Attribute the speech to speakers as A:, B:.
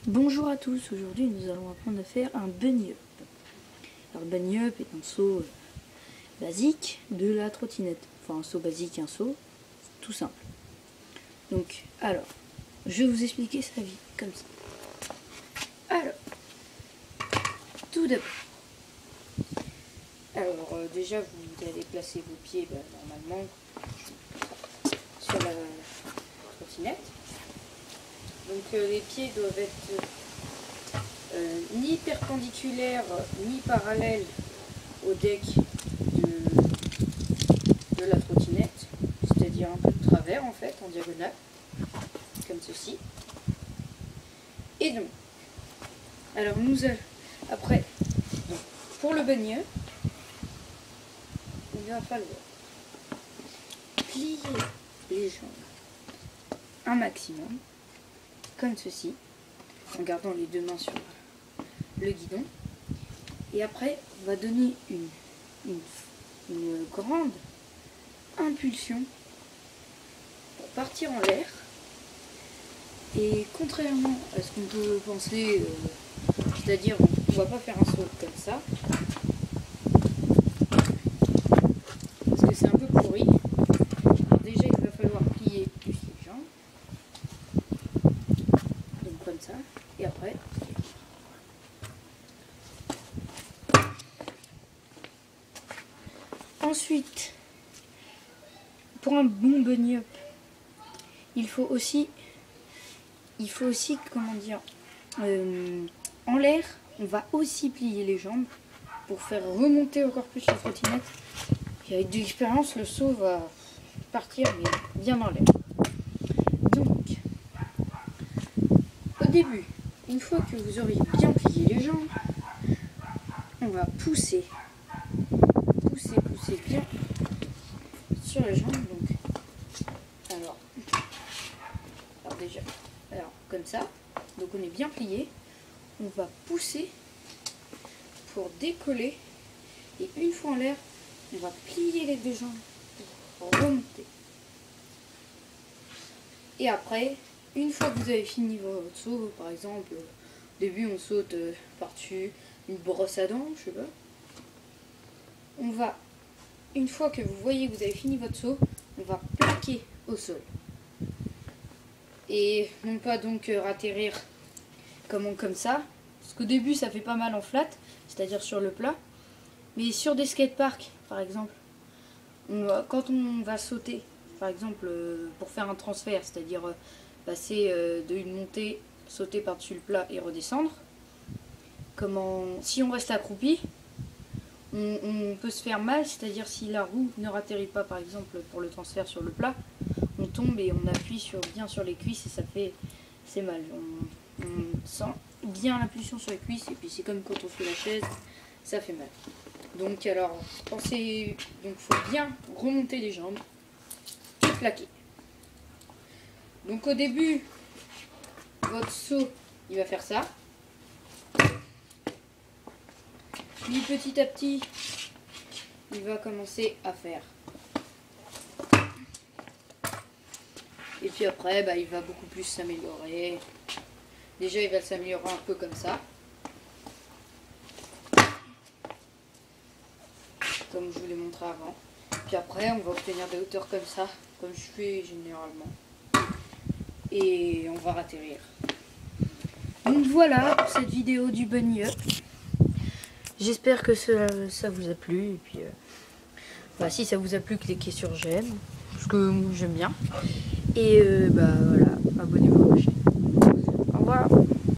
A: Bonjour à tous, aujourd'hui nous allons apprendre à faire un bunny up. Alors bunny up est un saut basique de la trottinette. Enfin un saut basique, un saut tout simple. Donc alors, je vais vous expliquer sa vie comme ça. Alors, tout d'abord. Alors déjà vous allez placer vos pieds normalement sur la trottinette. Donc les pieds doivent être ni perpendiculaires ni parallèles au deck de la trottinette, c'est-à-dire un peu de travers en fait, en diagonale, comme ceci. Et donc, alors nous allons, après, donc, pour le bunny up, il va falloir plier les jambes un maximum, comme ceci, en gardant les deux mains sur le guidon. Et après, on va donner une grande impulsion pour partir en l'air. Et contrairement à ce qu'on peut penser, c'est-à-dire on ne va pas faire un saut comme ça, parce que c'est un peu pourri. Alors déjà, il va falloir plier plus les jambes. Donc comme ça. Et après, ensuite, pour un bon bunny up, il faut aussi, comment dire, en l'air, on va aussi plier les jambes pour faire remonter encore plus la trottinette. Et avec de l'expérience, le saut va partir bien dans l'air. Donc, au début, une fois que vous aurez bien plié les jambes, on va pousser bien sur les jambes. Donc, alors déjà, comme ça. Donc on est bien plié. On va pousser pour décoller. Et une fois en l'air, on va plier les deux jambes pour remonter. Et après, une fois que vous avez fini votre saut, par exemple, au début on saute par-dessus une brosse à dents, je sais pas. On va, une fois que vous voyez que vous avez fini votre saut, on va plaquer au sol. Et non pas donc atterrir comme ça, parce qu'au début ça fait pas mal en flat, c'est-à-dire sur le plat. Mais sur des skateparks, par exemple, quand on va sauter, par exemple pour faire un transfert, c'est-à-dire passer d'une montée, sauter par-dessus le plat et redescendre, si on reste accroupi, on peut se faire mal, c'est-à-dire si la roue ne ratterrit pas, par exemple pour le transfert sur le plat, on tombe et on appuie bien sur les cuisses et c'est mal. On sent bien l'impulsion sur les cuisses et puis c'est comme quand on fait la chaise, ça fait mal. Donc alors, il faut bien remonter les jambes et plaquer. Donc au début, votre saut, il va faire ça. Puis petit à petit, il va commencer à faire. Et puis après, il va beaucoup plus s'améliorer. Déjà, il va s'améliorer un peu comme ça. Comme je vous l'ai montré avant. Puis après, on va obtenir des hauteurs comme ça, comme je fais généralement. Et on va atterrir. Donc voilà pour cette vidéo du bunny up. J'espère que ça vous a plu. Et puis, si ça vous a plu, cliquez sur j'aime. Parce que moi, j'aime bien. Et voilà, abonnez-vous à ma chaîne. Au revoir.